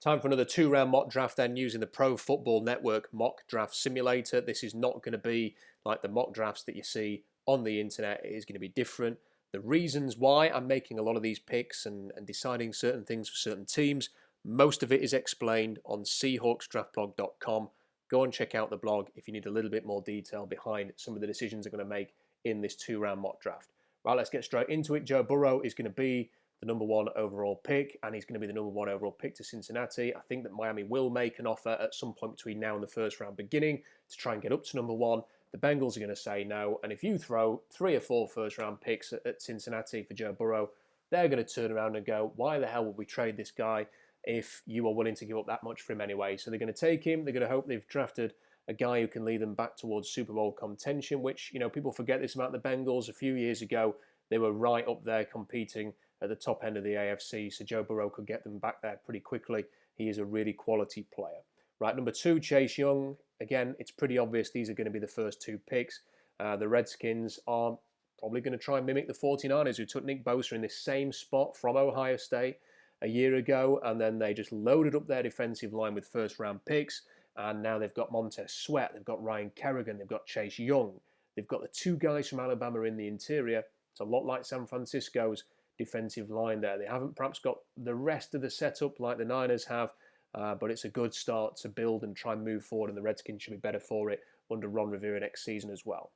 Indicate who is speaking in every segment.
Speaker 1: Time for another two-round mock draft then using the Pro Football Network Mock Draft Simulator. This is not going to be like the mock drafts that you see on the internet. It is going to be different. The reasons why I'm making a lot of these picks and deciding certain things for certain teams, most of it is explained on SeahawksDraftBlog.com. Go and check out the blog if you need a little bit more detail behind some of the decisions I'm going to make in this two-round mock draft. Right, let's get straight into it. Joe Burrow is going to be the number one overall pick, and he's going to be the number one overall pick to Cincinnati. I think that Miami will make an offer at some point between now and the first round beginning to try and get up to number one. The Bengals are going to say no, and if you throw 3 or 4 first round picks at Cincinnati for Joe Burrow, they're going to turn around and go, why the hell would we trade this guy if you are willing to give up that much for him anyway? So they're going to take him. They're going to hope they've drafted a guy who can lead them back towards Super Bowl contention, which, people forget this about the Bengals. A few years ago, they were right up there competing at the top end of the AFC, so Joe Burrow could get them back there pretty quickly. He is a really quality player. Right, number 2, Chase Young. Again, it's pretty obvious these are going to be the first 2 picks. The Redskins are probably going to try and mimic the 49ers, who took Nick Bosa in this same spot from Ohio State a year ago, and then they just loaded up their defensive line with first-round picks, and now they've got Montez Sweat, they've got Ryan Kerrigan, they've got Chase Young, they've got the 2 guys from Alabama in the interior. It's a lot like San Francisco's defensive line there. They haven't perhaps got the rest of the setup like the Niners have, but it's a good start to build and try and move forward, and the Redskins should be better for it under Ron Rivera next season as well.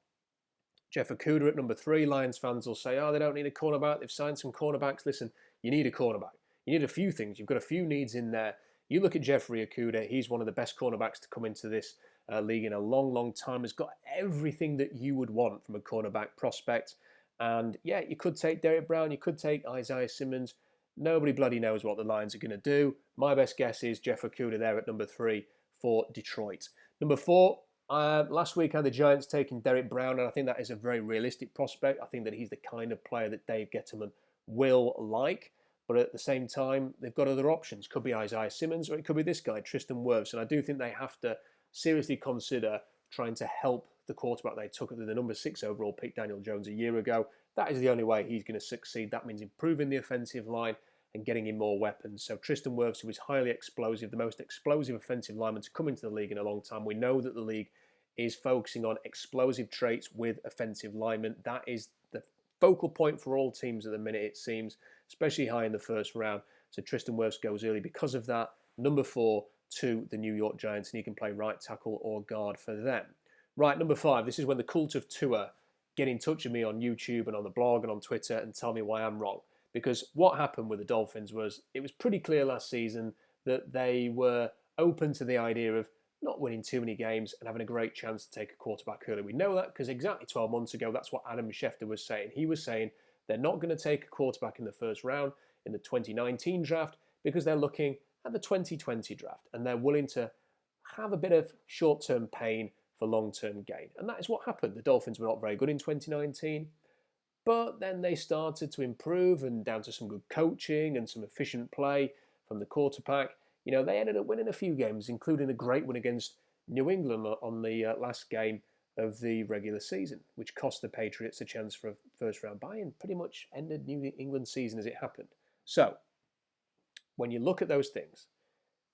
Speaker 1: Jeff Okudah at number 3. Lions fans will say, they don't need a cornerback. They've signed some cornerbacks. Listen, you need a cornerback. You need a few things. You've got a few needs in there. You look at Jeffrey Okudah. He's one of the best cornerbacks to come into this league in a long, long time. Has got everything that you would want from a cornerback prospect. And yeah, you could take Derek Brown, you could take Isaiah Simmons. Nobody bloody knows what the Lions are going to do. My best guess is Jeff Okudah there at number 3 for Detroit. Number 4, last week I had the Giants taking Derek Brown, and I think that is a very realistic prospect. I think that he's the kind of player that Dave Gettleman will like. But at the same time, they've got other options. Could be Isaiah Simmons, or it could be this guy, Tristan Wirfs. And I do think they have to seriously consider trying to help the quarterback they took at the number 6 overall pick, Daniel Jones, a year ago. That is the only way he's going to succeed. That means improving the offensive line and getting him more weapons. So Tristan Wirfs, who is highly explosive, the most explosive offensive lineman to come into the league in a long time. We know that the league is focusing on explosive traits with offensive linemen. That is the focal point for all teams at the minute, it seems, especially high in the first round. So Tristan Wirfs goes early because of that. Number 4 to the New York Giants, and he can play right tackle or guard for them. Right, number 5, this is when the cult of Tua get in touch with me on YouTube and on the blog and on Twitter and tell me why I'm wrong. Because what happened with the Dolphins was, it was pretty clear last season that they were open to the idea of not winning too many games and having a great chance to take a quarterback early. We know that because exactly 12 months ago, that's what Adam Schefter was saying. He was saying they're not going to take a quarterback in the first round in the 2019 draft because they're looking at the 2020 draft and they're willing to have a bit of short-term pain for long-term gain. And that is what happened. The Dolphins were not very good in 2019, but then they started to improve, and down to some good coaching and some efficient play from the quarterback, they ended up winning a few games, including a great win against New England on the last game of the regular season, which cost the Patriots a chance for a first-round bye and pretty much ended New England's season as it happened. So, when you look at those things,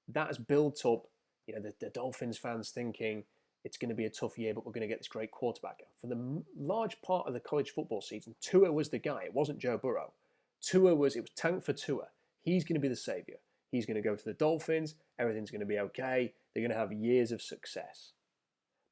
Speaker 1: that has built up, the Dolphins fans thinking, it's going to be a tough year, but we're going to get this great quarterback. For the large part of the college football season, Tua was the guy. It wasn't Joe Burrow. It was tank for Tua. He's going to be the savior. He's going to go to the Dolphins. Everything's going to be okay. They're going to have years of success.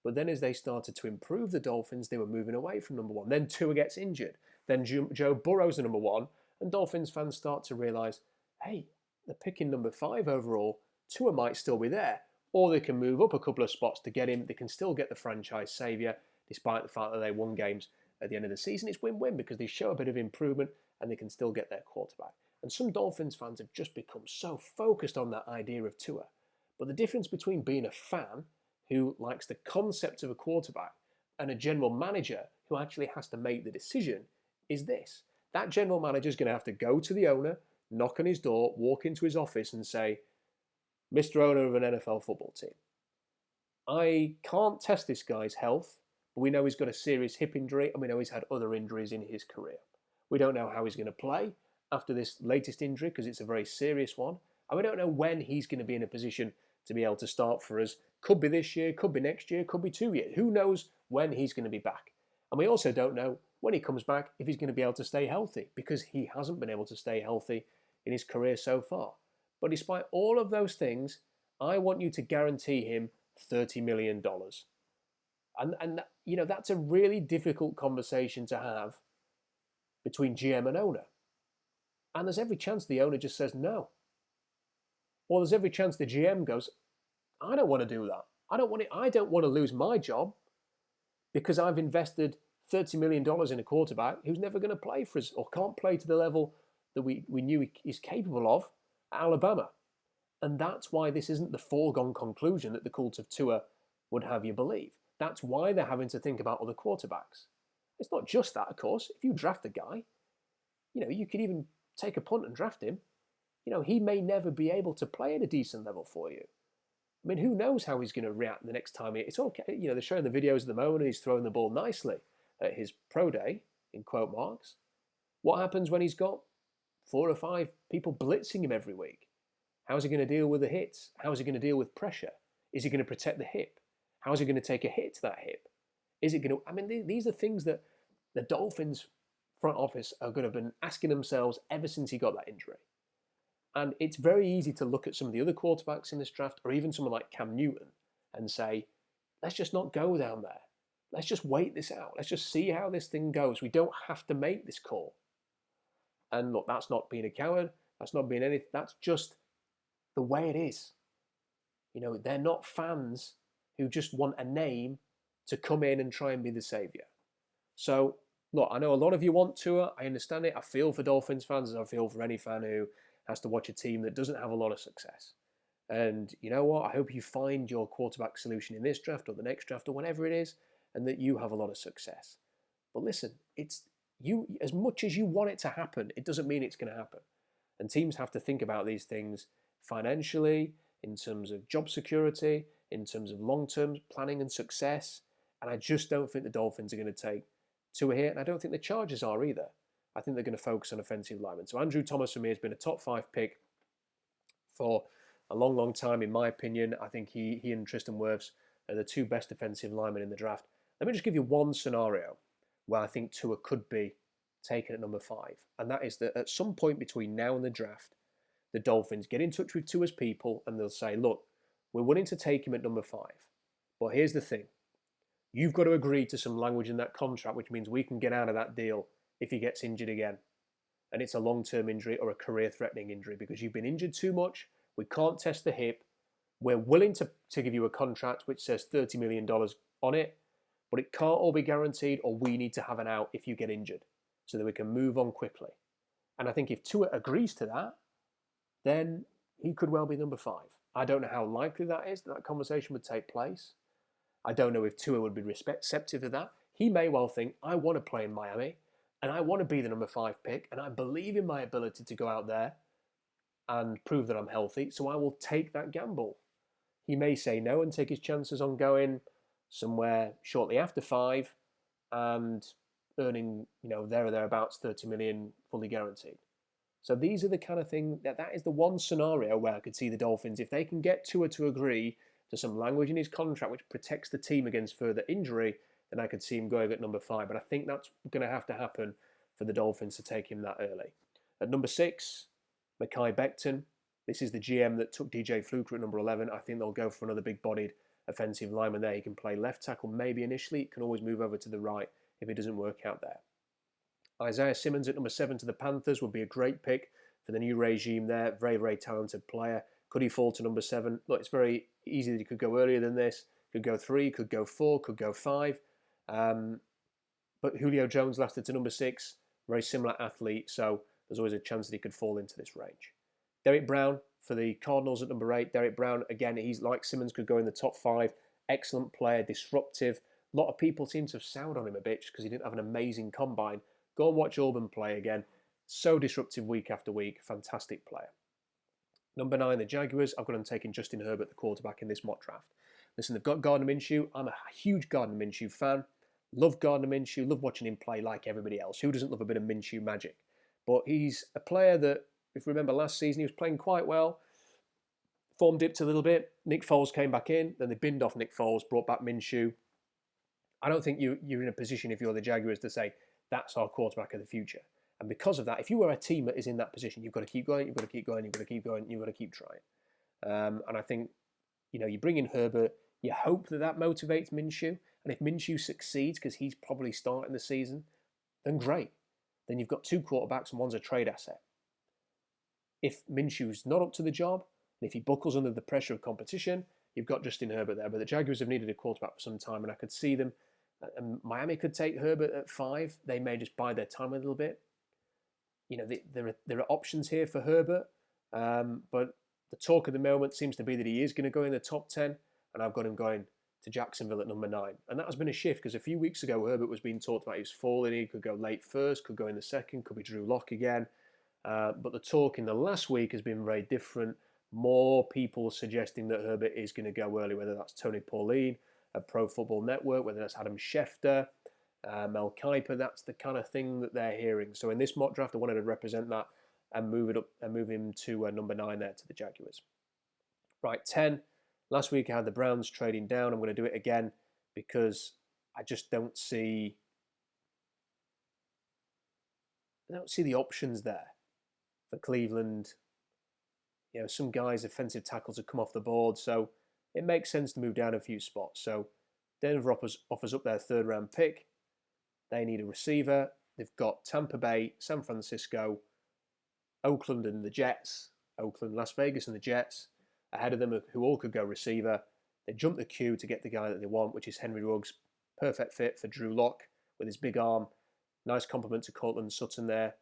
Speaker 1: But then as they started to improve the Dolphins, they were moving away from number 1. Then Tua gets injured. Then Joe Burrow's the number 1. And Dolphins fans start to realize, hey, they're picking number 5 overall. Tua might still be there. Or they can move up a couple of spots to get him. They can still get the franchise savior, despite the fact that they won games at the end of the season. It's win-win because they show a bit of improvement and they can still get their quarterback. And some Dolphins fans have just become so focused on that idea of Tua. But the difference between being a fan who likes the concept of a quarterback and a general manager who actually has to make the decision is this. That general manager is going to have to go to the owner, knock on his door, walk into his office and say, Mr. Owner of an NFL football team, I can't test this guy's health, but we know he's got a serious hip injury and we know he's had other injuries in his career. We don't know how he's going to play after this latest injury because it's a very serious one. And we don't know when he's going to be in a position to be able to start for us. Could be this year, could be next year, could be 2 years. Who knows when he's going to be back? And we also don't know when he comes back if he's going to be able to stay healthy, because he hasn't been able to stay healthy in his career so far. But despite all of those things, I want you to guarantee him $30 million. And that's a really difficult conversation to have between GM and owner. And there's every chance the owner just says no. Or there's every chance the GM goes, I don't want to do that. I don't want to lose my job because I've invested $30 million in a quarterback who's never going to play for us or can't play to the level that we knew he's capable of at Alabama. And that's why this isn't the foregone conclusion that the cult of Tua would have you believe. That's why they're having to think about other quarterbacks. It's not just that, of course. If you draft a guy, you could even take a punt and draft him. He may never be able to play at a decent level for you. I mean, who knows how he's going to react the next time. It's okay. They're showing the videos at the moment and he's throwing the ball nicely at his pro day, in quote marks. What happens when he's got 4 or 5 people blitzing him every week? How's he going to deal with the hits? How is he going to deal with pressure? Is he going to protect the hip? How is he going to take a hit to that hip? Is it going to... I mean, these are things that the Dolphins front office are going to have been asking themselves ever since he got that injury. And it's very easy to look at some of the other quarterbacks in this draft, or even someone like Cam Newton, and say, let's just not go down there. Let's just wait this out. Let's just see how this thing goes. We don't have to make this call. And look, that's not being a coward. That's not being anything. That's just the way it is. They're not fans who just want a name to come in and try and be the savior. So, look, I know a lot of you want Tua. I understand it. I feel for Dolphins fans as I feel for any fan who has to watch a team that doesn't have a lot of success. And you know what? I hope you find your quarterback solution in this draft or the next draft or whenever it is, and that you have a lot of success. But listen, it's you. As much as you want it to happen, it doesn't mean it's going to happen. And teams have to think about these things financially, in terms of job security, in terms of long-term planning and success. And I just don't think the Dolphins are going to take Tua here, and I don't think the Chargers are either. I think they're going to focus on offensive linemen. So Andrew Thomas for me has been a top 5 pick for a long, long time, in my opinion. I think he and Tristan Wirfs are the 2 best defensive linemen in the draft. Let me just give you one scenario where I think Tua could be taken at number 5. And that is that at some point between now and the draft, the Dolphins get in touch with Tua's people and they'll say, look, we're willing to take him at number 5. But here's the thing. You've got to agree to some language in that contract, which means we can get out of that deal if he gets injured again. And it's a long-term injury or a career-threatening injury because you've been injured too much. We can't test the hip. We're willing to give you a contract which says $30 million on it, but it can't all be guaranteed, or we need to have an out if you get injured so that we can move on quickly. And I think if Tua agrees to that, then he could well be number 5. I don't know how likely that is, that conversation would take place. I don't know if Tua would be receptive to that. He may well think, I want to play in Miami, and I want to be the number 5 pick, and I believe in my ability to go out there and prove that I'm healthy, so I will take that gamble. He may say no and take his chances on going somewhere shortly after 5 and earning, there or thereabouts 30 million fully guaranteed. So these are the kind of thing that is the one scenario where I could see the Dolphins, if they can get Tua to agree to some language in his contract which protects the team against further injury, then I could see him going at number 5. But I think that's going to have to happen for the Dolphins to take him that early. At number 6, Mekhi Becton. This is the GM that took DJ Fluker at number 11. I think they'll go for another big-bodied offensive lineman there. He can play left tackle maybe initially. He can always move over to the right if it doesn't work out there. Isaiah Simmons at number 7 to the Panthers would be a great pick for the new regime there. Very, very talented player. Could he fall to number 7? Look, it's very easy that he could go earlier than this. Could go 3, could go 4, could go 5. But Julio Jones lasted to number 6. Very similar athlete, so there's always a chance that he could fall into this range. Derek Brown for the Cardinals at number 8. Derek Brown, again, he's like Simmons, could go in the top 5. Excellent player, disruptive. A lot of people seem to have soured on him a bit because he didn't have an amazing combine. Go and watch Auburn play again. So disruptive week after week. Fantastic player. Number 9, the Jaguars. I've got them taking Justin Herbert, the quarterback, in this mock draft. Listen, they've got Gardner Minshew. I'm a huge Gardner Minshew fan. Love Gardner Minshew. Love watching him play like everybody else. Who doesn't love a bit of Minshew magic? But he's a player that, if you remember last season, he was playing quite well. Form dipped a little bit. Nick Foles came back in. Then they binned off Nick Foles, brought back Minshew. I don't think you're in a position, if you're the Jaguars, to say, that's our quarterback of the future. And because of that, if you are a team that is in that position, you've got to keep going, you've got to keep going, you've got to keep going, you've got to keep trying. And I think, you bring in Herbert, you hope that motivates Minshew. And if Minshew succeeds, because he's probably starting the season, then great. Then you've got two quarterbacks and one's a trade asset. If Minshew's not up to the job, and if he buckles under the pressure of competition, you've got Justin Herbert there. But the Jaguars have needed a quarterback for some time, and I could see them. And Miami could take Herbert at 5. They may just bide their time a little bit. There are options here for Herbert, but the talk at the moment seems to be that he is going to go in the top 10, and I've got him going to Jacksonville at number 9. And that has been a shift, because a few weeks ago, Herbert was being talked about he was falling. He could go late first, could go in the second, could be Drew Lock again. But the talk in the last week has been very different. More people suggesting that Herbert is going to go early, whether that's Tony Pauline at Pro Football Network, whether that's Adam Schefter, Mel Kiper. That's the kind of thing that they're hearing. So in this mock draft, I wanted to represent that and move it up and move him to number 9 there to the Jaguars. Right, 10. Last week I had the Browns trading down. I'm going to do it again because I just don't see the options there for Cleveland. Some guys' offensive tackles have come off the board, so it makes sense to move down a few spots. So Denver offers up their 3rd round pick. They need a receiver. They've got Tampa Bay, San Francisco, Oakland and the Jets. Oakland, Las Vegas and the Jets ahead of them, who all could go receiver. They jump the queue to get the guy that they want, which is Henry Ruggs. Perfect fit for Drew Lock with his big arm. Nice compliment to Cortland Sutton there.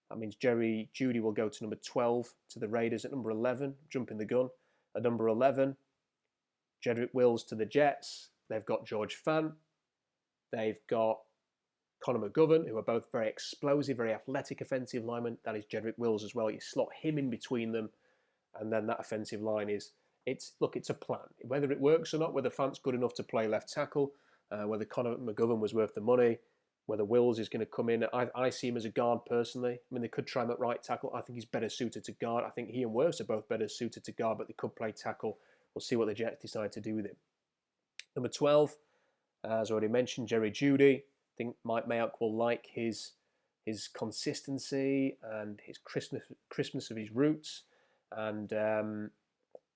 Speaker 1: That means Jerry Jeudy will go to number 12 to the Raiders at number 11, jumping the gun. At number 11, Jedrick Wills to the Jets. They've got George Fant. They've got Connor McGovern, who are both very explosive, very athletic offensive linemen. That is Jedrick Wills as well. You slot him in between them, and then that offensive line it's a plan. Whether it works or not, whether Fant's good enough to play left tackle, whether Connor McGovern was worth the money, whether Wills is going to come in. I see him as a guard personally. I mean, they could try him at right tackle. I think he's better suited to guard. I think he and Wirfs are both better suited to guard, but they could play tackle. We'll see what the Jets decide to do with him. Number 12, as already mentioned, Jerry Jeudy. I think Mike Mayock will like his consistency and his crispness of his roots. And,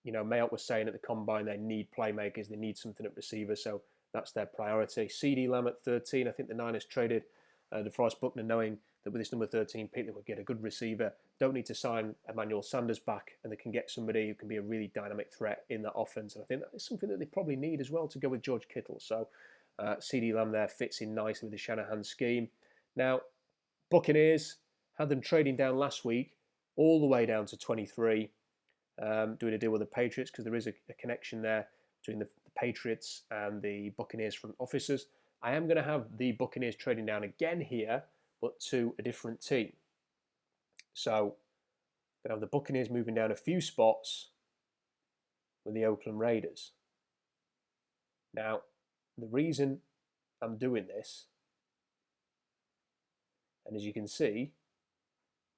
Speaker 1: Mayock was saying at the Combine they need playmakers, they need something at receiver, so that's their priority. CeeDee Lamb at 13. I think the Niners traded DeForest Buckner knowing that with this number 13 pick they would get a good receiver. Don't need to sign Emmanuel Sanders back, and they can get somebody who can be a really dynamic threat in that offense. And I think that is something that they probably need as well to go with George Kittle. So CeeDee Lamb there fits in nicely with the Shanahan scheme. Now, Buccaneers had them trading down last week all the way down to 23, doing a deal with the Patriots because there is a connection there between the Patriots and the Buccaneers front officers. I am going to have the Buccaneers trading down again here, but to a different team. So I'm going to have the Buccaneers moving down a few spots with the Oakland Raiders. Now, the reason I'm doing this, and as you can see,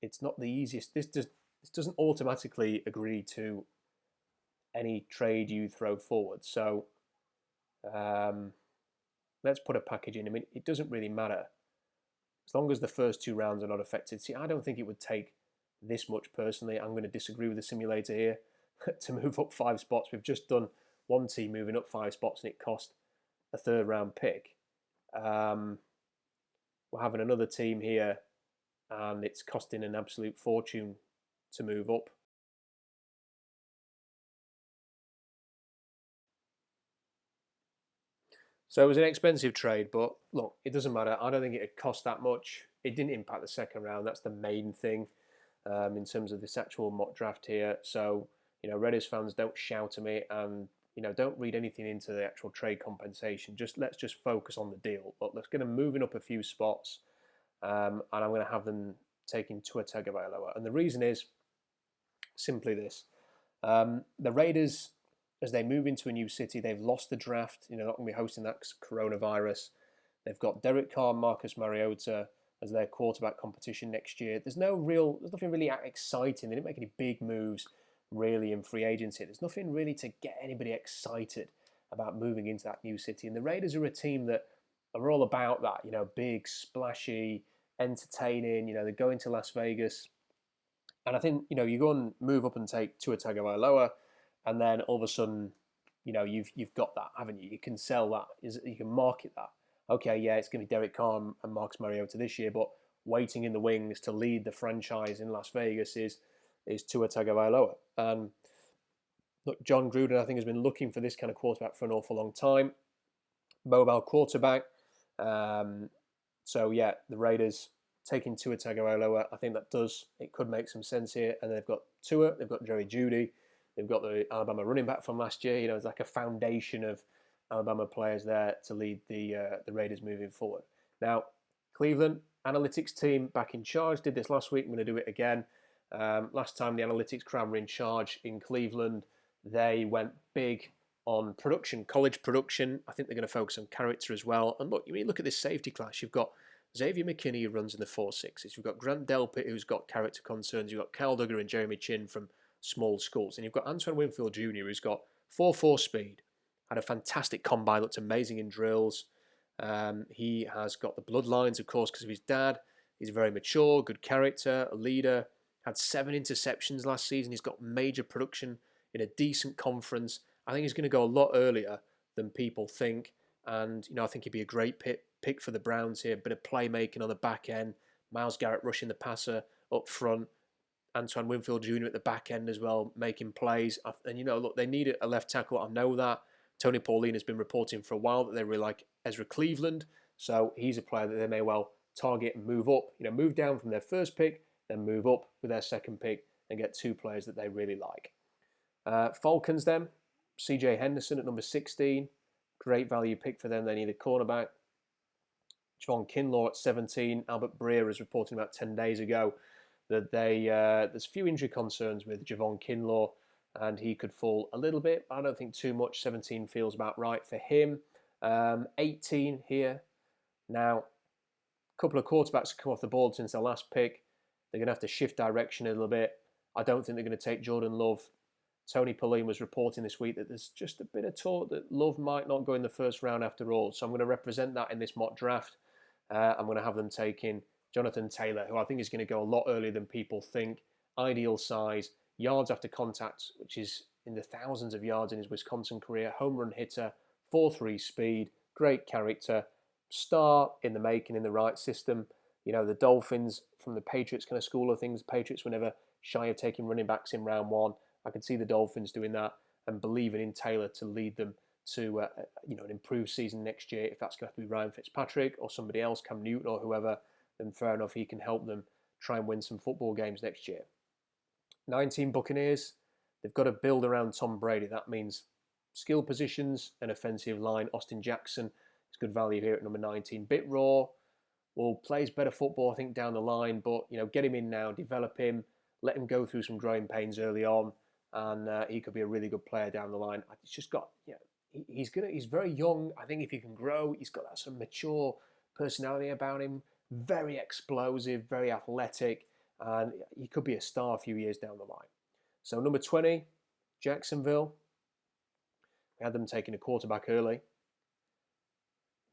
Speaker 1: it's not the easiest. This doesn't automatically agree to any trade you throw forward. So let's put a package in. I mean, it doesn't really matter as long as the first 2 rounds are not affected. See, I don't think it would take this much personally. I'm going to disagree with the simulator here to move up 5 spots. We've just done one team moving up 5 spots and it cost a 3rd round pick. We're having another team here and it's costing an absolute fortune to move up. So it was an expensive trade, but look, it doesn't matter. I don't think it cost that much. It didn't impact the 2nd round. That's the main thing in terms of this actual mock draft here. So, Raiders fans, don't shout at me and, don't read anything into the actual trade compensation. Let's just focus on the deal. Look, let's get them moving up a few spots and I'm going to have them taking Tua Tagovailoa. And the reason is simply this. The Raiders, as they move into a new city, they've lost the draft. They're not going to be hosting that coronavirus. They've got Derek Carr and Marcus Mariota as their quarterback competition next year. There's nothing really exciting. They didn't make any big moves. really in free agency. There's nothing really to get anybody excited about moving into that new city. And the Raiders are a team that are all about that, big, splashy, entertaining. They're going to Las Vegas. And I think, you go and move up and take Tua Tagovailoa, and then all of a sudden, you've got that, haven't you? You can sell that, you can market that. Okay, yeah, it's going to be Derek Carr and Marcus Mariota this year, but waiting in the wings to lead the franchise in Las Vegas is Tua Tagovailoa. And look, John Gruden, I think, has been looking for this kind of quarterback for an awful long time. Mobile quarterback. So yeah, the Raiders taking Tua Tagovailoa, I think it could make some sense here. And they've got Tua, they've got Jerry Jeudy, they've got the Alabama running back from last year. It's like a foundation of Alabama players there to lead the Raiders moving forward. Now, Cleveland analytics team back in charge. Did this last week. I'm going to do it again. Last time the analytics crowd were in charge in Cleveland, they went big on production, college production. I think they're going to focus on character as well. And look at this safety class. You've got Xavier McKinney, who runs in the 4.6s. You've got Grant Delpit, who's got character concerns. You've got Kyle Duggar and Jeremy Chin from small schools. And you've got Antoine Winfield Jr., who's got 4.4 speed. Had a fantastic combine, looked amazing in drills. He has got the bloodlines, of course, because of his dad. He's very mature, good character, a leader. Had 7 interceptions last season. He's got major production in a decent conference. I think he's going to go a lot earlier than people think. And, I think he'd be a great pick for the Browns here. Bit of playmaking on the back end. Myles Garrett rushing the passer up front. Antoine Winfield Jr. at the back end as well, making plays. And, look, they need a left tackle. I know that. Tony Pauline has been reporting for a while that they really like Ezra Cleveland. So he's a player that they may well target and move up. Move down from their first pick, then move up with their second pick and get 2 players that they really like. Falcons then, CJ Henderson at number 16. Great value pick for them. They need a cornerback. Javon Kinlaw at 17. Albert Breer was reporting about 10 days ago that there's a few injury concerns with Javon Kinlaw, and he could fall a little bit. I don't think too much. 17 feels about right for him. 18 here. Now, a couple of quarterbacks have come off the board since their last pick. They're going to have to shift direction a little bit. I don't think they're going to take Jordan Love. Tony Pauline was reporting this week that there's just a bit of talk that Love might not go in the first round after all. So I'm going to represent that in this mock draft. I'm going to have them taking Jonathan Taylor, who I think is going to go a lot earlier than people think. Ideal size, yards after contact, which is in the thousands of yards in his Wisconsin career. Home run hitter, 4.3 speed, great character, star in the making in the right system. The Dolphins from the Patriots kind of school of things. Patriots were never shy of taking running backs in round 1. I can see the Dolphins doing that and believing in Taylor to lead them to an improved season next year. If that's going to have to be Ryan Fitzpatrick or somebody else, Cam Newton or whoever, then fair enough, he can help them try and win some football games next year. 19 Buccaneers, they've got to build around Tom Brady. That means skill positions and offensive line. Austin Jackson is good value here at number 19. Bit raw, plays better football, I think, down the line, but get him in now, develop him, let him go through some growing pains early on, and he could be a really good player down the line. It's just got, he's very young. I think if he can grow, he's got that sort of mature personality about him, very explosive, very athletic, and he could be a star a few years down the line. So number 20, Jacksonville. We had them taking a quarterback early.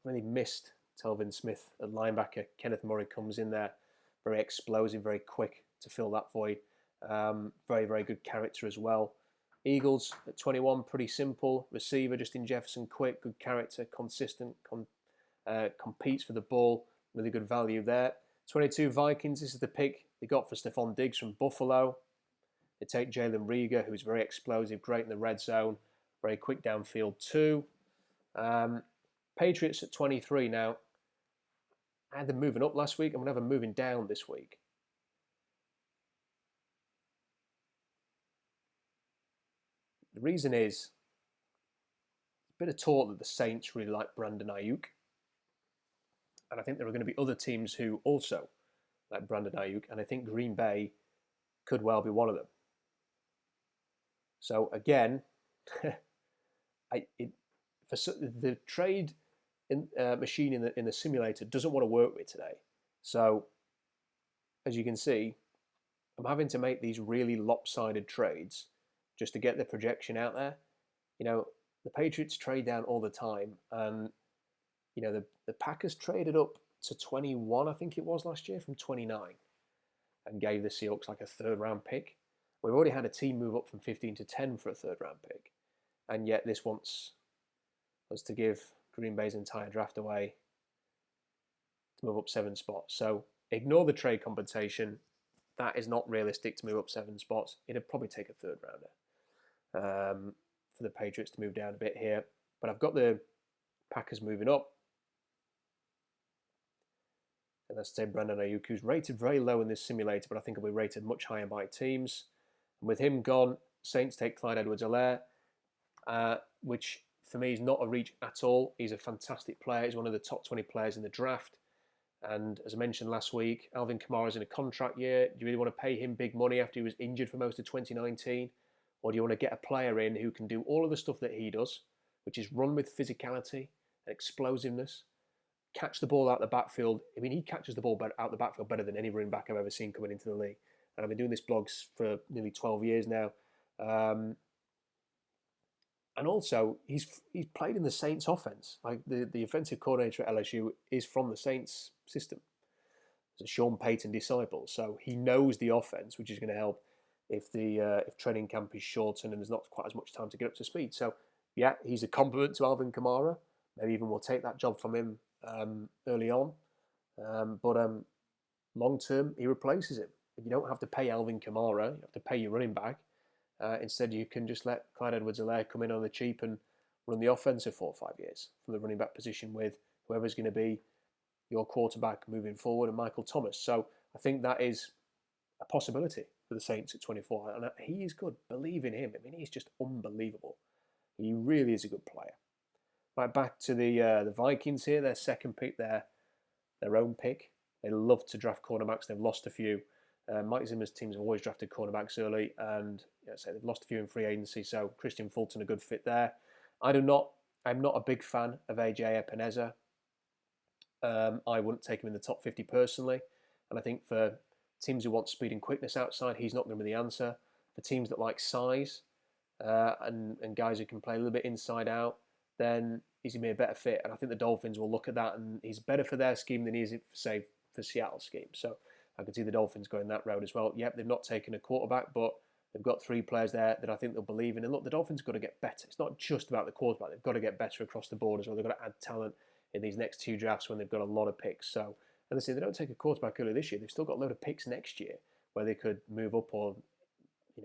Speaker 1: Really missed Telvin Smith at linebacker. Kenneth Murray comes in there, very explosive, very quick to fill that void. Very, very good character as well. Eagles at 21, pretty simple. Receiver, Justin Jefferson, quick, good character, consistent, competes for the ball. Really good value there. 22, Vikings, this is the pick they got for Stephon Diggs from Buffalo. They take Jalen Reagor, who's very explosive, great in the red zone, very quick downfield too. Patriots at 23 now. I had them moving up last week. I'm going to have them moving down this week. The reason is a bit of talk that the Saints really like Brandon Ayuk. And I think there are going to be other teams who also like Brandon Ayuk. And I think Green Bay could well be one of them. So again, the trade machine in the simulator doesn't want to work with today. So as you can see, I'm having to make these really lopsided trades just to get the projection out there. The Patriots trade down all the time, and the Packers traded up to 21, I think it was last year, from 29, and gave the Seahawks like a third-round pick. We've already had a team move up from 15 to 10 for a third-round pick, and yet this wants us to give Green Bay's entire draft away to move up 7 spots. So ignore the trade compensation. That is not realistic to move up 7 spots. It'd probably take a third-rounder for the Patriots to move down a bit here. But I've got the Packers moving up. And let's say Brandon Ayuk's rated very low in this simulator, but I think he'll be rated much higher by teams. And with him gone, Saints take Clyde Edwards-Helaire, which for me is not a reach at all. He's a fantastic player. He's one of the top 20 players in the draft. And as I mentioned last week, Alvin Kamara's in a contract year. Do you really want to pay him big money after he was injured for most of 2019? Or do you want to get a player in who can do all of the stuff that he does, which is run with physicality and explosiveness, catch the ball out the backfield? I mean, he catches the ball out the backfield better than any running back I've ever seen coming into the league. And I've been doing this blogs for nearly 12 years now. And also, he's played in the Saints offense. Like the offensive coordinator at LSU is from the Saints system. He's a Sean Payton disciple, so he knows the offense, which is going to help if training camp is shortened and there's not quite as much time to get up to speed. So, yeah, he's a compliment to Alvin Kamara. Maybe even we'll take that job from him early on. But long term, he replaces him. You don't have to pay Alvin Kamara. You have to pay your running back. Instead, you can just let Clyde Edwards-Helaire come in on the cheap and run the offense for 4 or 5 years from the running back position with whoever's going to be your quarterback moving forward and Michael Thomas. So I think that is a possibility for the Saints at 24. And he is good. Believe in him. I mean, he's just unbelievable. He really is a good player. Right, back to the Vikings here. Their second pick, their own pick. They love to draft cornerbacks. They've lost a few. Mike Zimmer's teams have always drafted cornerbacks early, and they've lost a few in free agency. So Christian Fulton, a good fit there. I'm not a big fan of AJ Epineza. I wouldn't take him in the top 50 personally, and I think for teams who want speed and quickness outside, he's not going to be the answer. For teams that like size and guys who can play a little bit inside out, then he's going to be a better fit. And I think the Dolphins will look at that, and he's better for their scheme than he is, say, for Seattle's scheme. So I could see the Dolphins going that route as well. Yep, they've not taken a quarterback, but they've got 3 players there that I think they'll believe in. And look, the Dolphins have got to get better. It's not just about the quarterback. They've got to get better across the board as well. They've got to add talent in these next 2 drafts when they've got a lot of picks. So, as I say, they don't take a quarterback early this year. They've still got a load of picks next year where they could move up, or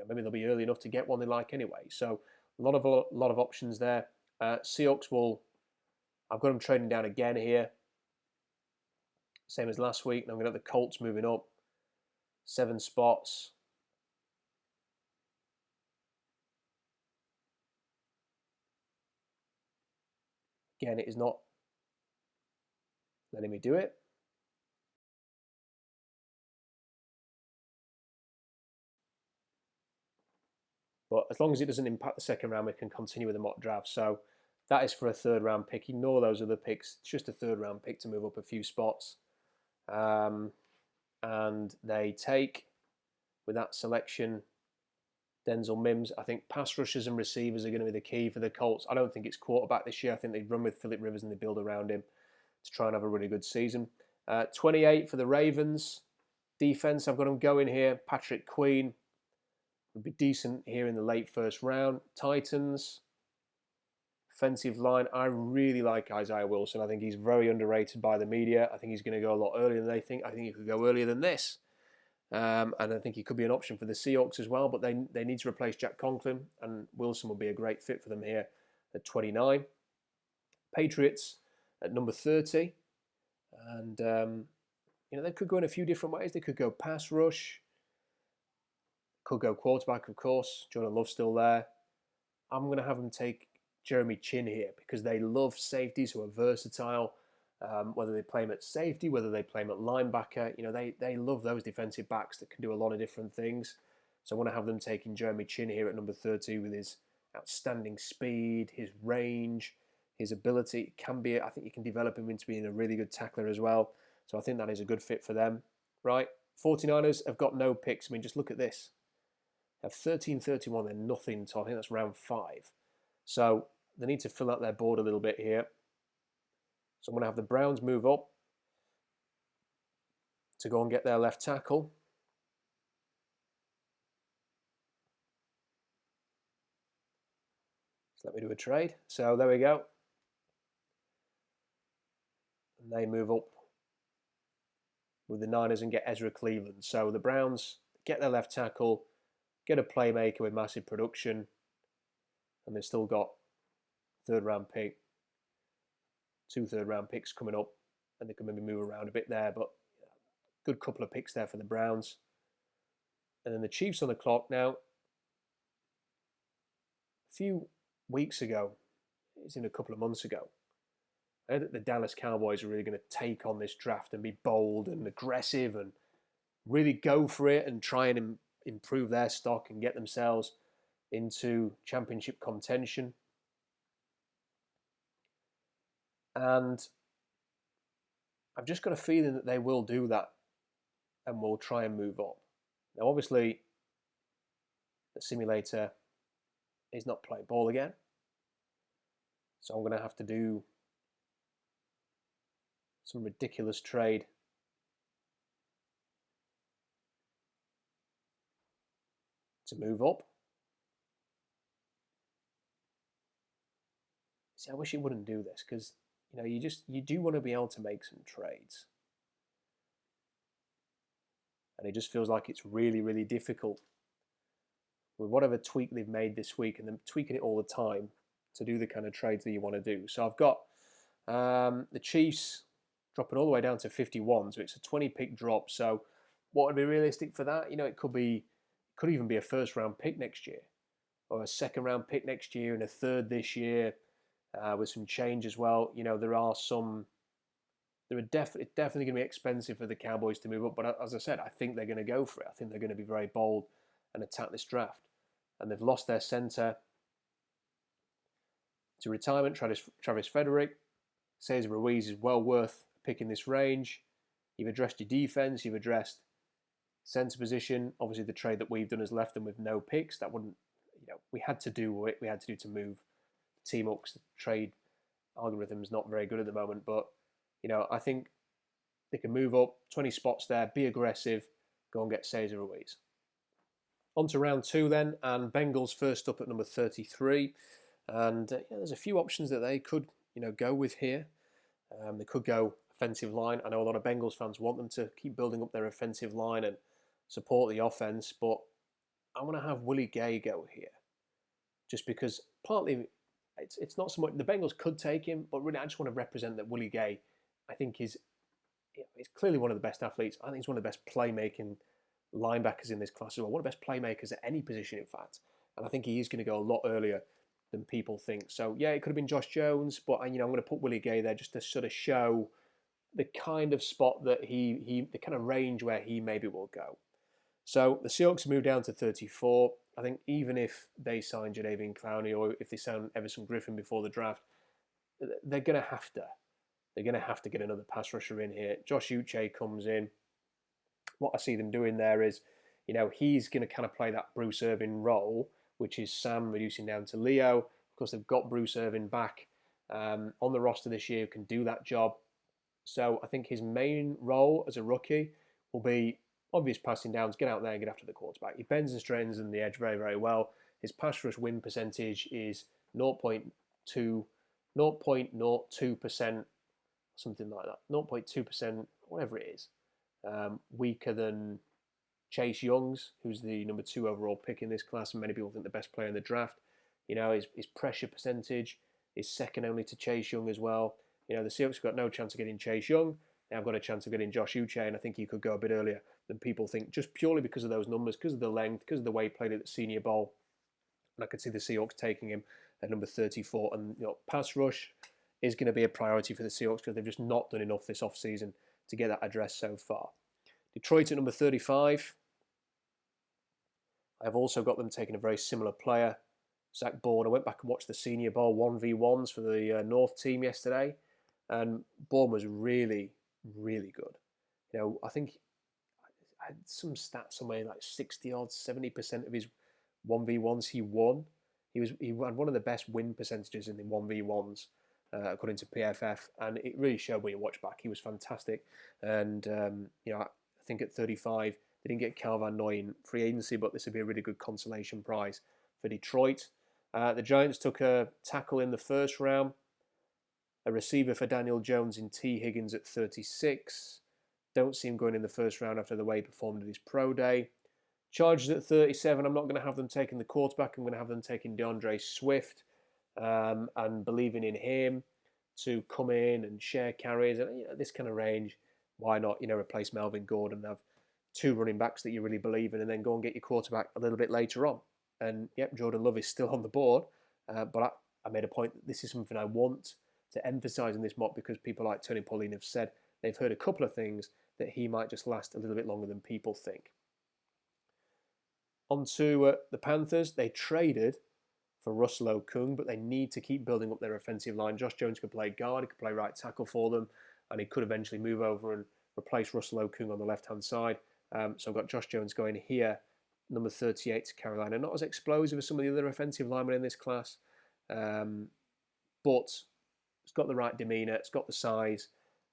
Speaker 1: maybe they'll be early enough to get one they like anyway. So a lot of options there. Seahawks will. I've got them trading down again here. Same as last week. And I'm going to have the Colts moving up 7 spots. Again, it is not letting me do it. But as long as it doesn't impact the second round, we can continue with the mock draft. So that is for a 3rd round pick. Ignore those other picks. It's just a 3rd round pick to move up a few spots. And they take, with that selection, Denzel Mims. I think pass rushers and receivers are going to be the key for the Colts. I don't think it's quarterback this year. I think they run with Phillip Rivers and they build around him to try and have a really good season. 28 for the Ravens. Defense, I've got them going here. Patrick Queen would be decent here in the late 1st round. Titans, offensive line. I really like Isaiah Wilson. I think he's very underrated by the media. I think he's going to go a lot earlier than they think. I think he could go earlier than this. And I think he could be an option for the Seahawks as well, but they need to replace Jack Conklin, and Wilson will be a great fit for them here at 29. Patriots at number 30. And, they could go in a few different ways. They could go pass rush. Could go quarterback, of course. Jordan Love's still there. I'm going to have them take Jeremy Chin here because they love safeties who are versatile. Whether they play him at safety, whether they play him at linebacker, they love those defensive backs that can do a lot of different things. So I want to have them taking Jeremy Chin here at number 30 with his outstanding speed, his range, his ability. I think you can develop him into being a really good tackler as well. So I think that is a good fit for them. Right, 49ers have got no picks. I mean, just look at this. Have 13-31, they're nothing to, I think that's round 5. So they need to fill out their board a little bit here. So I'm going to have the Browns move up to go and get their left tackle. So let me do a trade. So there we go. And they move up with the Niners and get Ezra Cleveland. So the Browns get their left tackle, get a playmaker with massive production, and they've still got third-round pick, 2 third-round picks coming up, and they can maybe move around a bit there, but good couple of picks there for the Browns. And then the Chiefs on the clock now. A few weeks ago, it's in a couple of months ago, I heard that the Dallas Cowboys are really going to take on this draft and be bold and aggressive and really go for it and try and improve their stock and get themselves into championship contention. And I've just got a feeling that they will do that and will try and move up. Now, obviously, the simulator is not playing ball again. So I'm going to have to do some ridiculous trade to move up. See, I wish it wouldn't do this because, you do want to be able to make some trades. And it just feels like it's really, really difficult with whatever tweak they've made this week, and them tweaking it all the time to do the kind of trades that you want to do. So I've got the Chiefs dropping all the way down to 51, so it's a 20-pick drop. So what would be realistic for that? It could even be a first-round pick next year, or a second-round pick next year, and a third this year, with some change as well. It's definitely going to be expensive for the Cowboys to move up, but as I said, I think they're going to go for it. I think they're going to be very bold and attack this draft. And they've lost their center to retirement, Travis Frederick. Cesar Ruiz is well worth picking this range. You've addressed your defense, you've addressed center position. Obviously, the trade that we've done has left them with no picks. That wouldn't, we had to do what we had to do to move the team up because the trade algorithm is not very good at the moment. But, I think they can move up 20 spots there, be aggressive, go and get Cesar Ruiz. On to round 2 then, and Bengals first up at number 33. And there's a few options that they could, go with here. They could go offensive line. I know a lot of Bengals fans want them to keep building up their offensive line and support the offense, but I want to have Willie Gay go here. Just because partly it's not so much, the Bengals could take him, but really I just want to represent that Willie Gay, I think he's clearly one of the best athletes. I think he's one of the best playmaking linebackers in this class as well. One of the best playmakers at any position, in fact. And I think he is going to go a lot earlier than people think. So, yeah, it could have been Josh Jones, but, I'm going to put Willie Gay there just to sort of show the kind of spot that the kind of range where he maybe will go. So the Seahawks moved down to 34. I think even if they sign Jadeveon Clowney or if they sign Everson Griffin before the draft, they're going to have to. They're going to have to get another pass rusher in here. Josh Uche comes in. What I see them doing there is, he's going to kind of play that Bruce Irvin role, which is Sam reducing down to Leo. Of course, they've got Bruce Irvin back on the roster this year who can do that job. So I think his main role as a rookie will be obvious passing downs, get out there and get after the quarterback. He bends and straightens in the edge very, very well. His pass rush win percentage is 0.02%, something like that. 0.2%, whatever it is. Weaker than Chase Young's, who's the number 2 overall pick in this class, and many people think the best player in the draft. His pressure percentage is second only to Chase Young as well. The Seahawks have got no chance of getting Chase Young. They have got a chance of getting Josh Uche, and I think he could go a bit earlier than people think, just purely because of those numbers, because of the length, because of the way he played at the Senior Bowl. And I could see the Seahawks taking him at number 34. And pass rush is going to be a priority for the Seahawks because they've just not done enough this offseason to get that addressed so far. Detroit at number 35. I've also got them taking a very similar player, Zach Bourne. I went back and watched the Senior Bowl 1v1s for the North team yesterday, and Bourne was really, really good. I think I had some stats somewhere like 60 odd, 70% of his 1v1s he won. He had one of the best win percentages in the 1v1s, according to PFF, and it really showed when you watch back. He was fantastic, and I think at 35 they didn't get Cal Van Noy in free agency, but this would be a really good consolation prize for Detroit. The Giants took a tackle in the first round, a receiver for Daniel Jones in T. Higgins at 36. Don't see him going in the first round after the way he performed at his pro day. Chargers at 37. I'm not going to have them taking the quarterback. I'm going to have them taking DeAndre Swift and believing in him to come in and share carries. And this kind of range, why not? Replace Melvin Gordon and have two running backs that you really believe in, and then go and get your quarterback a little bit later on. And yep, Jordan Love is still on the board, but I made a point that this is something I want to emphasize in this mock because people like Tony Pauline have said they've heard a couple of things that he might just last a little bit longer than people think. On to the Panthers. They traded for Russell Okung, but they need to keep building up their offensive line. Josh Jones could play guard, he could play right tackle for them, and he could eventually move over and replace Russell Okung on the left-hand side. So I've got Josh Jones going here, number 38 to Carolina. Not as explosive as some of the other offensive linemen in this class, but it's got the right demeanour, it's got the size,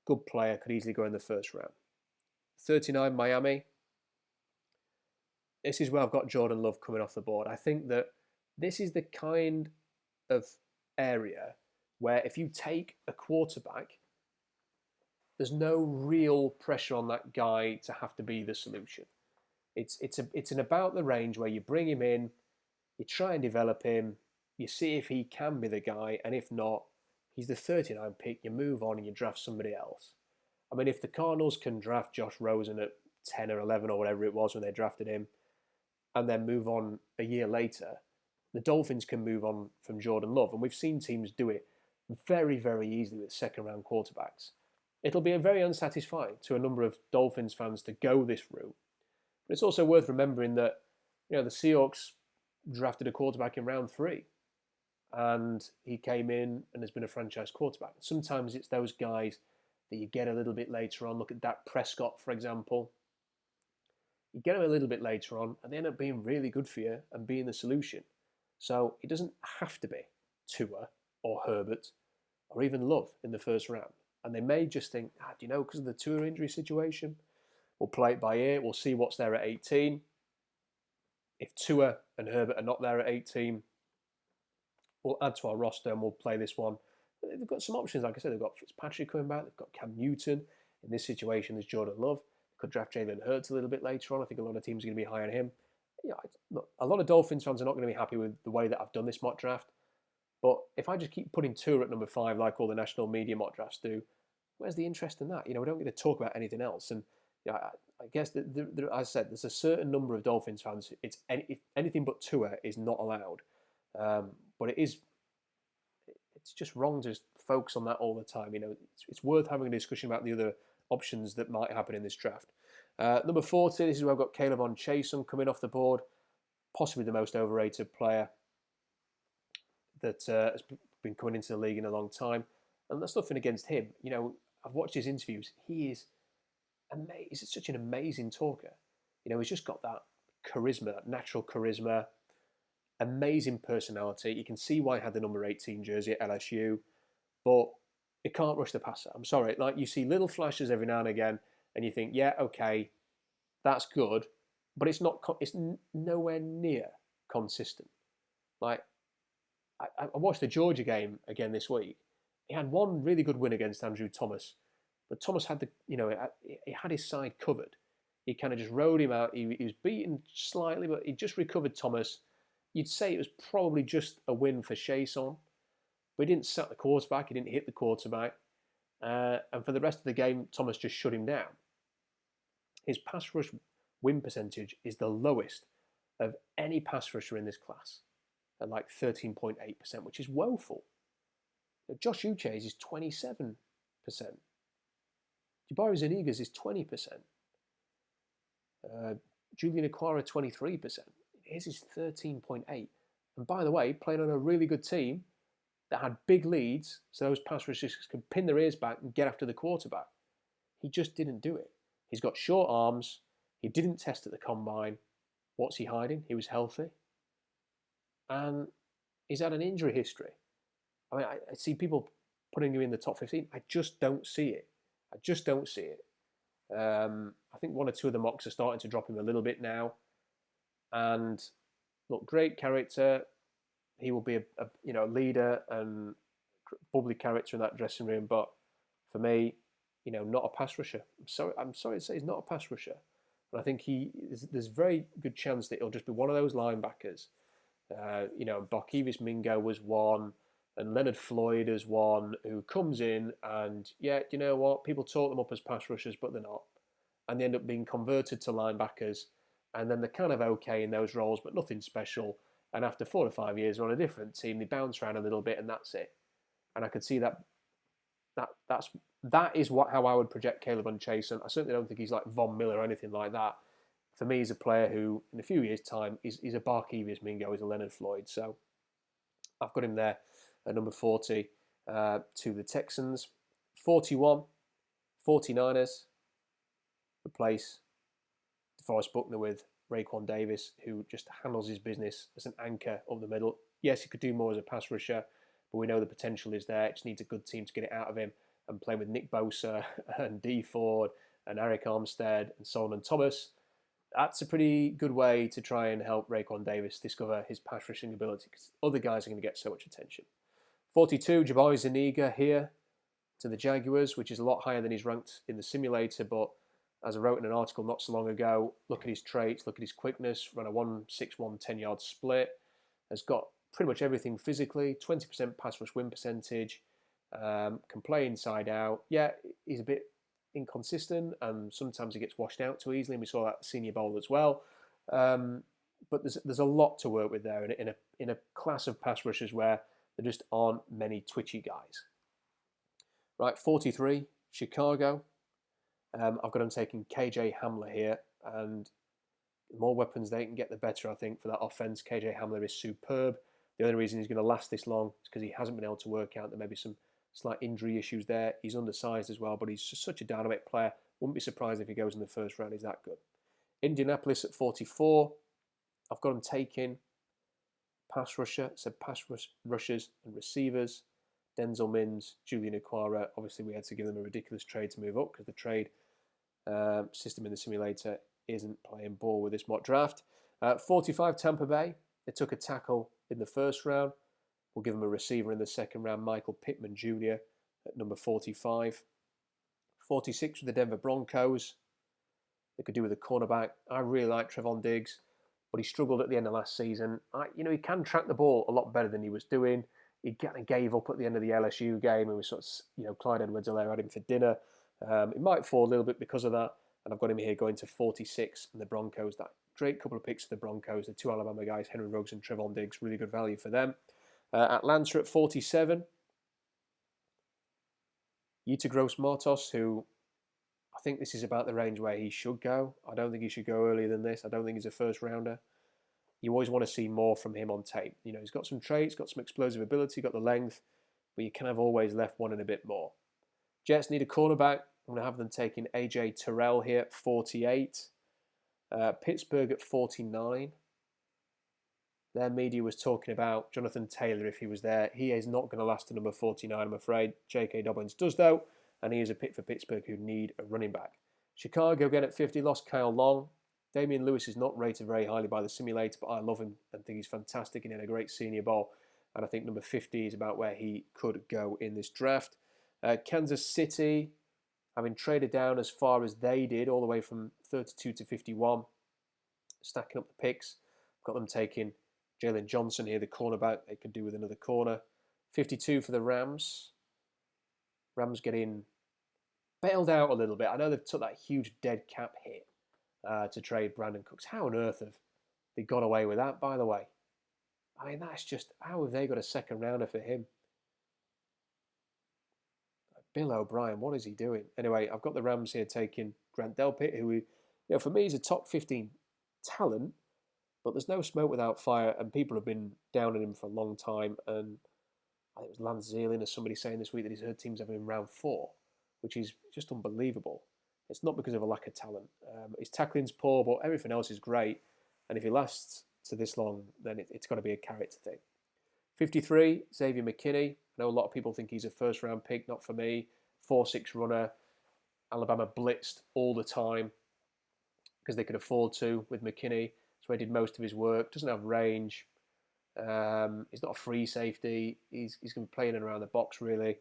Speaker 1: good player, could easily go in the first round. 39, Miami. This is where I've got Jordan Love coming off the board. I think that this is the kind of area where if you take a quarterback, there's no real pressure on that guy to have to be the solution. It's in about the range where you bring him in, you try and develop him, you see if he can be the guy, and if not, he's the 39 pick, you move on and you draft somebody else. I mean, if the Cardinals can draft Josh Rosen at 10 or 11 or whatever it was when they drafted him, and then move on a year later, the Dolphins can move on from Jordan Love. And we've seen teams do it very, very easily with second-round quarterbacks. It'll be very unsatisfying to a number of Dolphins fans to go this route. But it's also worth remembering that the Seahawks drafted a quarterback in round 3. And he came in and has been a franchise quarterback. Sometimes it's those guys that you get a little bit later on. Look at Dak Prescott, for example. You get them a little bit later on, and they end up being really good for you and being the solution. So it doesn't have to be Tua or Herbert or even Love in the first round. And they may just think, because of the Tua injury situation, we'll play it by ear. We'll see what's there at 18. If Tua and Herbert are not there at 18, we'll add to our roster and we'll play this one. They've got some options. Like I said, they've got Fitzpatrick coming back. They've got Cam Newton. In this situation, there's Jordan Love. Could draft Jalen Hurts a little bit later on. I think a lot of teams are going to be high on him. A lot of Dolphins fans are not going to be happy with the way that I've done this mock draft. But if I just keep putting Tua at number 5 like all the national media mock drafts do, where's the interest in that? We don't get to talk about anything else. And I guess, as I said, there's a certain number of Dolphins fans. Anything but Tua is not allowed. But it's just wrong to just focus on that all the time. It's worth having a discussion about the other options that might happen in this draft. Number 40, this is where I've got Caleb Chason coming off the board, possibly the most overrated player that has been coming into the league in a long time. And that's nothing against him. I've watched his interviews. He's such an amazing talker. He's just got that charisma, that natural charisma, amazing personality. You can see why he had the number 18 jersey at LSU, but it can't rush the passer. I'm sorry. Like, you see little flashes every now and again, and you think, yeah, okay, that's good, but it's nowhere near consistent. Like, I watched the Georgia game again this week. He had one really good win against Andrew Thomas, but Thomas had he had his side covered. He kind of just rode him out. He was beaten slightly, but he just recovered Thomas. You'd say it was probably just a win for Chason, but he didn't sack the quarterback. He didn't hit the quarterback. And for the rest of the game, Thomas just shut him down. His pass rush win percentage is the lowest of any pass rusher in this class, at like 13.8%, which is woeful. Josh Uche's is 27%. Jabari Zuniga's is 20%. Julian Okwara, 23%. His is 13.8%. And by the way, playing on a really good team that had big leads, so those pass rushers could pin their ears back and get after the quarterback. He just didn't do it. He's got short arms. He didn't test at the combine. What's he hiding? He was healthy. and he's had an injury history. I mean, I see people putting him in the top 15. I just don't see it. I just don't see it. I think one or two of the mocks are starting to drop him a little bit now. And look, great character. He will be a leader and bubbly character in that dressing room. But for me, not a pass rusher. I'm sorry to say he's not a pass rusher. And I think there's a very good chance that he'll just be one of those linebackers. Barkevius Mingo was one, and Leonard Floyd is one who comes in and, yeah, you know what? People talk them up as pass rushers, but they're not. And they end up being converted to linebackers. And then they're kind of okay in those roles, but nothing special. And after 4 or 5 years, they're on a different team. They bounce around a little bit, and that's it. And I could see that is how I would project Caleb Unchasen. I certainly don't think he's like Von Miller or anything like that. For me, he's a player who, in a few years' time, he's a Barkevius Mingo, he's a Leonard Floyd. So I've got him there at number 40 to the Texans. 41, 49ers replace DeForest Buckner with Raekwon Davis, who just handles his business as an anchor up the middle. Yes, he could do more as a pass rusher, but we know the potential is there. It just needs a good team to get it out of him. And playing with Nick Bosa and Dee Ford and Eric Armstead and Solomon Thomas, that's a pretty good way to try and help Raekwon Davis discover his pass rushing ability, because other guys are going to get so much attention. 42, Jabari Zuniga here to the Jaguars, which is a lot higher than he's ranked in the simulator, but as I wrote in an article not so long ago, look at his traits, look at his quickness, ran a 1.61 10-yard split, has got pretty much everything physically, 20% pass rush win percentage, can play inside out. Yeah, he's a bit inconsistent and sometimes he gets washed out too easily, and we saw that at the Senior Bowl as well. But there's a lot to work with there in a class of pass rushers where there just aren't many twitchy guys. Right, 43, Chicago. I've got them taking KJ Hamler here, and the more weapons they can get, the better, I think, for that offense. KJ Hamler is superb. The only reason he's going to last this long is because he hasn't been able to work out. There may be some slight injury issues there. He's undersized as well, but he's just such a dynamic player. Wouldn't be surprised if he goes in the first round. He's that good. Indianapolis at 44. I've got them taking pass rusher, so pass rushers and receivers. Denzel Mims, Julian Okwara. Obviously, we had to give them a ridiculous trade to move up because the trade system in the simulator isn't playing ball with this mock draft. 45, Tampa Bay. They took a tackle in the first round. We'll give them a receiver in the second round, Michael Pittman Jr. at number 45. 46 with the Denver Broncos. They could do with a cornerback. I really like Trevon Diggs, but he struggled at the end of last season. He can track the ball a lot better than he was doing. He kind of gave up at the end of the LSU game, and we sort of, Clyde Edwards-Helaire had him for dinner. It might fall a little bit because of that, and I've got him here going to 46 in the Broncos. That great couple of picks for the Broncos, the two Alabama guys, Henry Ruggs and Trevon Diggs, really good value for them. Atlanta at 47. Yetur Gross-Matos, who I think this is about the range where he should go. I don't think he should go earlier than this. I don't think he's a first rounder. You always want to see more from him on tape. He's got some traits, got some explosive ability, got the length, but you kind of always left wanting a bit more. Jets need a cornerback. I'm going to have them taking A.J. Terrell here at 48. Pittsburgh at 49. Their media was talking about Jonathan Taylor if he was there. He is not going to last to number 49, I'm afraid. J.K. Dobbins does, though, and he is a pick for Pittsburgh who need a running back. Chicago again at 50, lost Kyle Long. Damian Lewis is not rated very highly by the simulator, but I love him and think he's fantastic and in a great Senior Bowl. And I think number 50 is about where he could go in this draft. Kansas City, having traded down as far as they did, all the way from 32 to 51, stacking up the picks. Got them taking Jalen Johnson here, the cornerback. They could do with another corner. 52 for the Rams. Rams getting bailed out a little bit. I know they've took that huge dead cap hit to trade Brandon Cooks. How on earth have they got away with that, by the way? I mean, that's just, how have they got a second rounder for him? Bill O'Brien, what is he doing? Anyway, I've got the Rams here taking Grant Delpit, who, for me is a top 15 talent, but there's no smoke without fire, and people have been down on him for a long time. And I think it was Lance Zierlein or somebody saying this week that he's heard teams having him round 4, which is just unbelievable. It's not because of a lack of talent. His tackling's poor, but everything else is great. And if he lasts to this long, then it's got to be a character thing. 53, Xavier McKinney. I know a lot of people think he's a first-round pick. Not for me. 4.6 runner. Alabama blitzed all the time because they could afford to with McKinney. That's where he did most of his work. Doesn't have range. He's not a free safety. He's going to be playing around the box, really.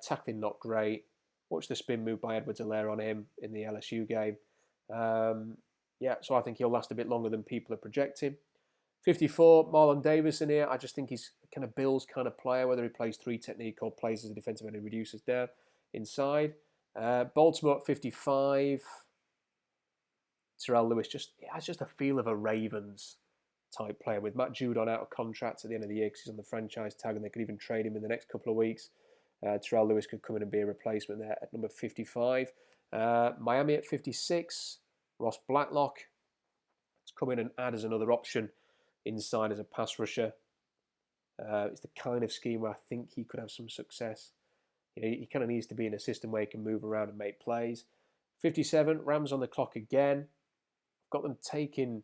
Speaker 1: Tackling not great. Watch the spin move by Edwards-Helaire on him in the LSU game. So I think he'll last a bit longer than people are projecting. 54, Marlon Davis in here. I just think he's kind of Bills kind of player, whether he plays 3 technique or plays as a defensive end and reduces down inside. Baltimore at 55. Terrell Lewis has just a feel of a Ravens type player with Matt Judon out of contract at the end of the year because he's on the franchise tag and they could even trade him in the next couple of weeks. Terrell Lewis could come in and be a replacement there at number 55. Miami at 56. Ross Blacklock. Let's come in and add as another option inside as a pass rusher. It's the kind of scheme where I think he could have some success. He kind of needs to be in a system where he can move around and make plays. 57, Rams on the clock again. I've got them taking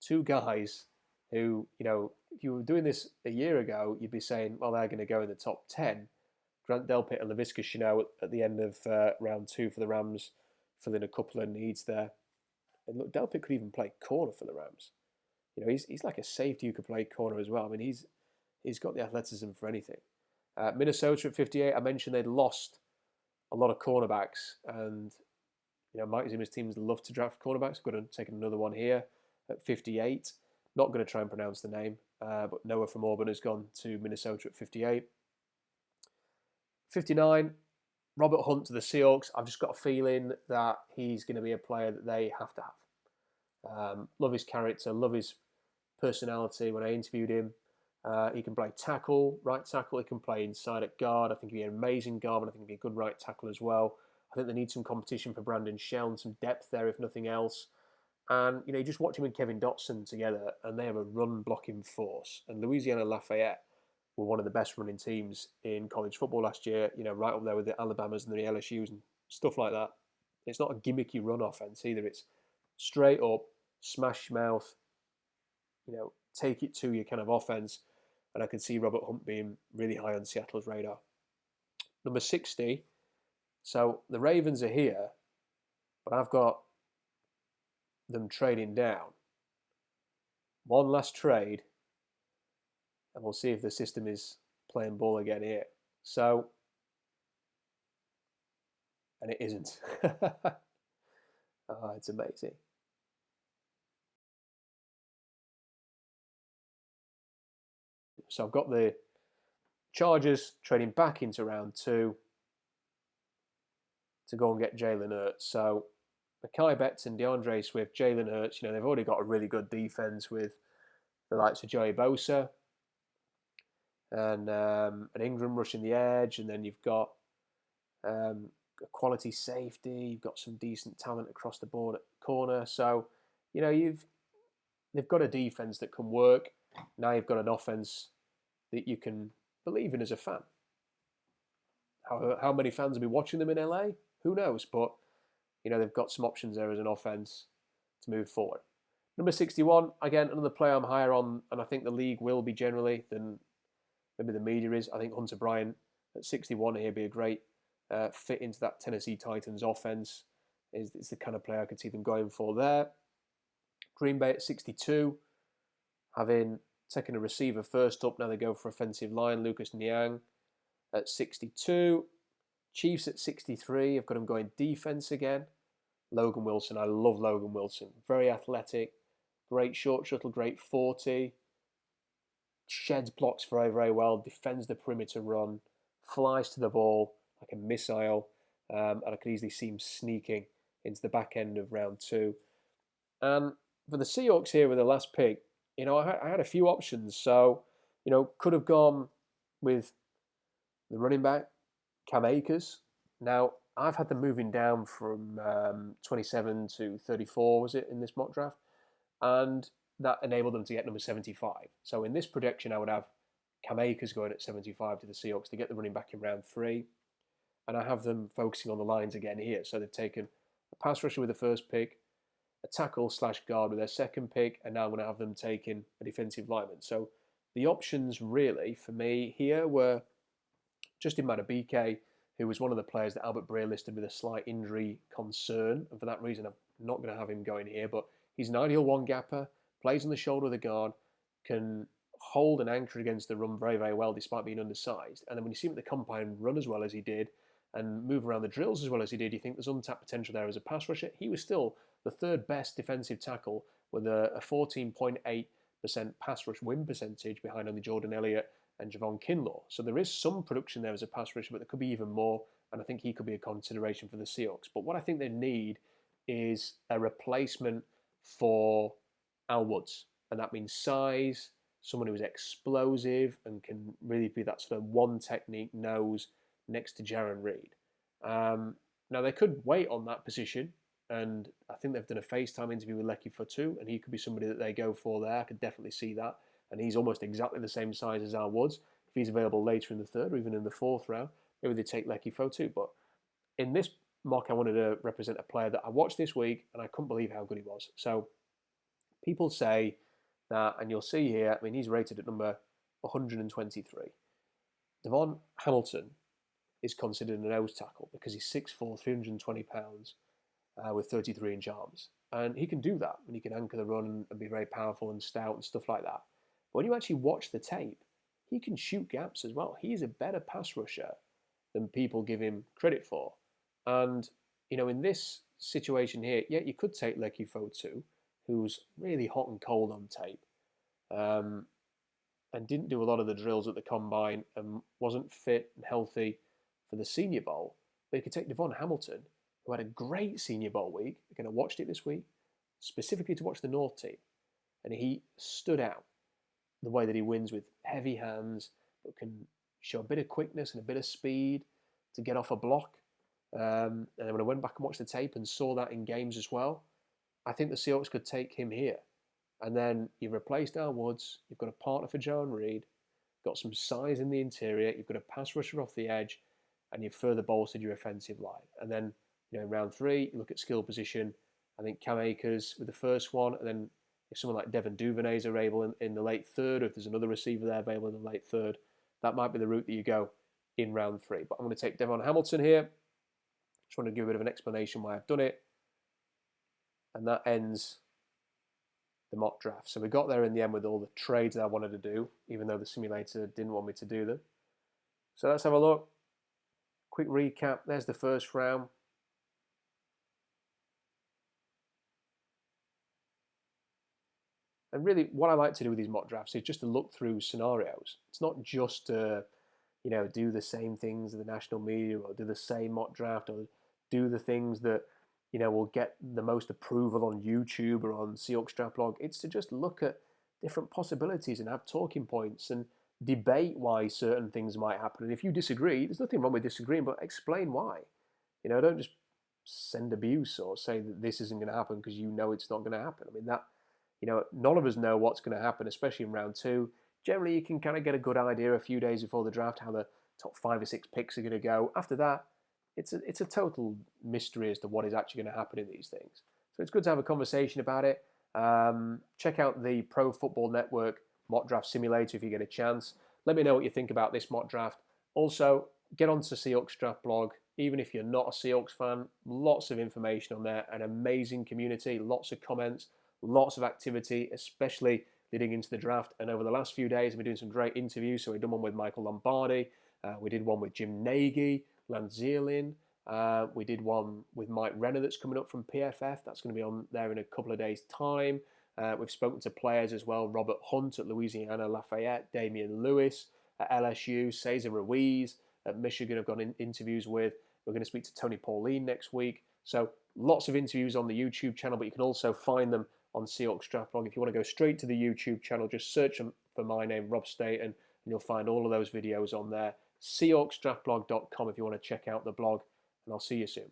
Speaker 1: 2 guys who, if you were doing this a year ago, you'd be saying, well, they're going to go in the top 10. Grant Delpit and Laviska Shenault at the end of round 2 for the Rams, filling a couple of needs there. And look, Delpit could even play corner for the Rams. He's like a safety who could play corner as well. I mean, he's got the athleticism for anything. Minnesota at 58. I mentioned they'd lost a lot of cornerbacks, and Mike Zimmer's teams love to draft cornerbacks. Going to take another one here at 58. Not going to try and pronounce the name, but Noah from Auburn has gone to Minnesota at 58. 59. Robert Hunt to the Seahawks. I've just got a feeling that he's going to be a player that they have to have. Love his character, love his personality. When I interviewed him, he can play tackle, right tackle. He can play inside at guard. I think he'd be an amazing guard, and I think he'd be a good right tackle as well. I think they need some competition for Brandon Shell and some depth there, if nothing else. And, you just watch him and Kevin Dotson together, and they have a run-blocking force. And Louisiana Lafayette were one of the best running teams in college football last year, right up there with the Alabamas and the LSUs and stuff like that. It's not a gimmicky run offense either. It's straight up, smash mouth, take it to you kind of offense. And I can see Robert Hunt being really high on Seattle's radar. Number 60. So the Ravens are here, but I've got them trading down. One last trade, and we'll see if the system is playing ball again here. So, and it isn't. It's amazing. So I've got the Chargers trading back into round 2 to go and get Jalen Hurts. So Mekhi Becton, DeAndre Swift, Jalen Hurts, they've already got a really good defense with the likes of Joey Bosa and Ingram rushing the edge, and then you've got a quality safety. You've got some decent talent across the board at corner. So, they've got a defense that can work. Now you've got an offense that you can believe in as a fan. How many fans will be watching them in LA? Who knows? But, they've got some options there as an offense to move forward. Number 61, again, another player I'm higher on, and I think the league will be generally than maybe the media is. I think Hunter Bryant at 61 here be a great fit into that Tennessee Titans offense. Is the kind of player I could see them going for there. Green Bay at 62, having taken a receiver first up. Now they go for offensive line. Lucas Niang at 62. Chiefs at 63. I've got them going defense again. Logan Wilson. I love Logan Wilson. Very athletic. Great short shuttle. Great 40. Sheds blocks very, very well. Defends the perimeter run. Flies to the ball like a missile. And I could easily see him sneaking into the back end of round 2. And for the Seahawks here with the last pick, I had a few options. So, could have gone with the running back, Cam Akers. Now, I've had them moving down from 27 to 34, was it, in this mock draft? And that enabled them to get number 75. So in this projection, I would have Cam Akers going at 75 to the Seahawks to get the running back in round 3. And I have them focusing on the lines again here. So they've taken a pass rusher with the first pick, a tackle slash guard with their second pick, and now I'm going to have them taking a defensive lineman. So the options really for me here were Justin Madubuike, who was one of the players that Albert Breer listed with a slight injury concern, and for that reason I'm not going to have him going here, but he's an ideal one-gapper, plays on the shoulder of the guard, can hold and anchor against the run very, very well despite being undersized. And then when you see him at the combine run as well as he did and move around the drills as well as he did, you think there's untapped potential there as a pass rusher. He was still the third best defensive tackle with a 14.8% pass rush win percentage behind only Jordan Elliott and Javon Kinlaw. So there is some production there as a pass rusher, but there could be even more, and I think he could be a consideration for the Seahawks. But what I think they need is a replacement for Al Woods, and that means size, someone who is explosive and can really be that sort of one technique nose next to Jarran Reed. Now they could wait on that position, and I think they've done a FaceTime interview with Lecky Fotu, and he could be somebody that they go for there. I could definitely see that. And he's almost exactly the same size as Al Woods. If he's available later in the third or even in the fourth round, maybe they take Lecky Fotu. But in this mock, I wanted to represent a player that I watched this week, and I couldn't believe how good he was. So people say that, and you'll see here, I mean, he's rated at number 123. Devon Hamilton is considered a nose tackle because he's 6'4", 320 pounds with 33-inch arms. And he can do that, and he can anchor the run and be very powerful and stout and stuff like that. But when you actually watch the tape, he can shoot gaps as well. He is a better pass rusher than people give him credit for. And, you know, in this situation here, yeah, you could take Lecky Fotu, who's really hot and cold on tape, and didn't do a lot of the drills at the combine and wasn't fit and healthy for the Senior Bowl. But you could take Devon Hamilton, who had a great Senior Bowl week. Again, I watched it this week, specifically to watch the North team. And he stood out the way that he wins with heavy hands, but can show a bit of quickness and a bit of speed to get off a block. And then when I went back and watched the tape and saw that in games as well, I think the Seahawks could take him here. And then you've replaced Al Woods, you've got a partner for Jarran Reed, got some size in the interior, you've got a pass rusher off the edge, and you've further bolstered your offensive line. And then, you know, in round 3, you look at skill position. I think Cam Akers with the first one, and then if someone like Devin Duvernay is available in the late third, or if there's another receiver there available in the late third, that might be the route that you go in round 3. But I'm going to take Devon Hamilton here. Just want to give a bit of an explanation why I've done it. And that ends the mock draft. So we got there in the end with all the trades that I wanted to do, even though the simulator didn't want me to do them. So let's have a look. Quick recap. There's the first round. And really, what I like to do with these mock drafts is just to look through scenarios. It's not just to, you know, do the same things in the national media or do the same mock draft or do the things that, you know, will get the most approval on YouTube or on Seahawks Draft Blog. It's to just look at different possibilities and have talking points and debate why certain things might happen. And if you disagree, there's nothing wrong with disagreeing, but explain why. You know, don't just send abuse or say that this isn't going to happen because you know it's not going to happen. I mean, that, you know, none of us know what's going to happen, especially in round 2. Generally, you can kind of get a good idea a few days before the draft how the top 5 or 6 picks are going to go. After that, it's a total mystery as to what is actually going to happen in these things. So it's good to have a conversation about it. Check out the Pro Football Network mock draft simulator if you get a chance. Let me know what you think about this mock draft. Also, get onto Seahawks Draft Blog. Even if you're not a Seahawks fan, lots of information on there, an amazing community, lots of comments, lots of activity, especially leading into the draft. And over the last few days, we've been doing some great interviews. So we've done one with Michael Lombardi. We did one with Jim Nagy, Lance Zierlin. We did one with Mike Renner that's coming up from PFF. That's going to be on there in a couple of days' time. We've spoken to players as well. Robert Hunt at Louisiana Lafayette, Damian Lewis at LSU, Cesar Ruiz at Michigan I've got interviews with. We're going to speak to Tony Pauline next week. So lots of interviews on the YouTube channel, but you can also find them on Seahawks Draft Blog. If you want to go straight to the YouTube channel, just search for my name, Rob Staton, and you'll find all of those videos on there. SeahawksDraftBlog.com if you want to check out the blog, and I'll see you soon.